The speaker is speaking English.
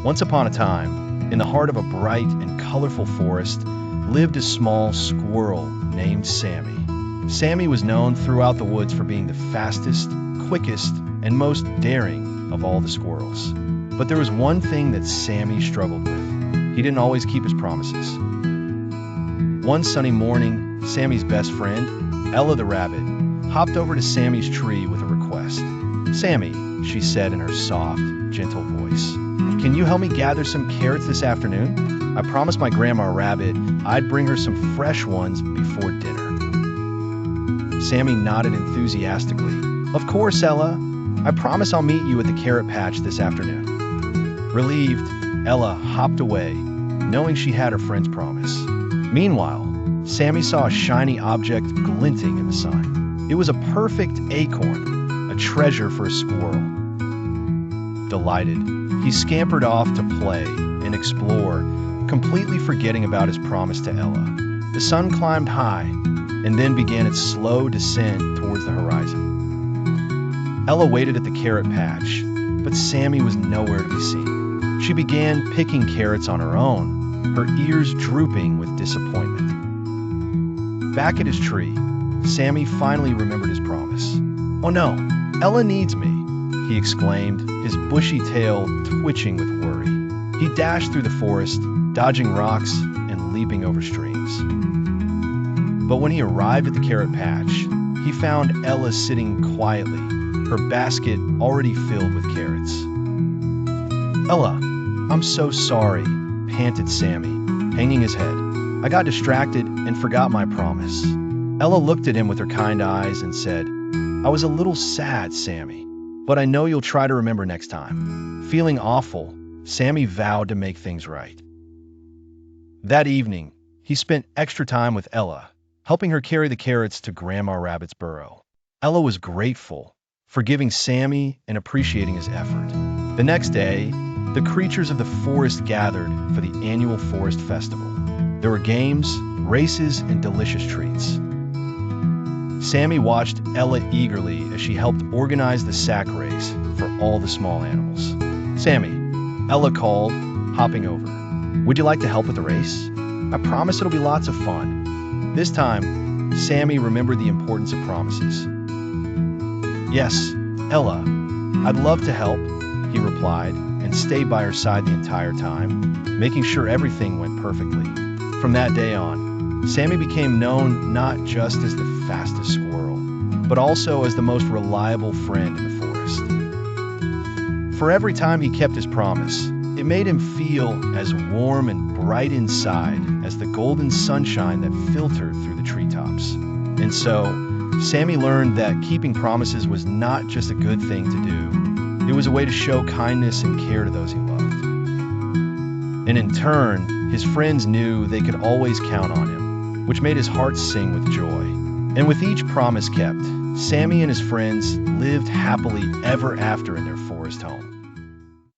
Once upon a time, in the heart of a bright and colorful forest, lived a small squirrel named Sammy. Sammy was known throughout the woods for being the fastest, quickest, and most daring of all the squirrels. But there was one thing that Sammy struggled with. He didn't always keep his promises. One sunny morning, Sammy's best friend, Ella the rabbit, hopped over to Sammy's tree with a request. "Sammy," she said in her soft, gentle voice, "can you help me gather some carrots this afternoon? I promised my grandma rabbit I'd bring her some fresh ones before dinner." Sammy nodded enthusiastically. "Of course, Ella. I promise I'll meet you at the carrot patch this afternoon." Relieved, Ella hopped away, knowing she had her friend's promise. Meanwhile, Sammy saw a shiny object glinting in the sun. It was a perfect acorn, a treasure for a squirrel. Delighted, he scampered off to play and explore, completely forgetting about his promise to Ella. The sun climbed high and then began its slow descent towards the horizon. Ella waited at the carrot patch, but Sammy was nowhere to be seen. She began picking carrots on her own, her ears drooping with disappointment. Back at his tree, Sammy finally remembered his promise. "Oh no, Ella needs me," he exclaimed, his bushy tail twitching with worry. He dashed through the forest, dodging rocks and leaping over streams. But when he arrived at the carrot patch, he found Ella sitting quietly, her basket already filled with carrots. "Ella, I'm so sorry," panted Sammy, hanging his head. "I got distracted and forgot my promise." Ella looked at him with her kind eyes and said, "I was a little sad, Sammy, but I know you'll try to remember next time." Feeling awful, Sammy vowed to make things right. That evening, he spent extra time with Ella, helping her carry the carrots to Grandma Rabbit's burrow. Ella was grateful, forgiving Sammy and appreciating his effort. The next day, the creatures of the forest gathered for the annual forest festival. There were games, races, and delicious treats. Sammy watched Ella eagerly as she helped organize the sack race for all the small animals. "Sammy," Ella called, hopping over, "would you like to help with the race? I promise it'll be lots of fun." This time, Sammy remembered the importance of promises. "Yes, Ella, I'd love to help," he replied, and stayed by her side the entire time, making sure everything went perfectly. From that day on, Sammy became known not just as the fastest squirrel, but also as the most reliable friend in the forest. For every time he kept his promise, it made him feel as warm and bright inside as the golden sunshine that filtered through the treetops. And so, Sammy learned that keeping promises was not just a good thing to do, it was a way to show kindness and care to those he loved. And in turn, his friends knew they could always count on him, which made his heart sing with joy. And with each promise kept, Sammy and his friends lived happily ever after in their forest home.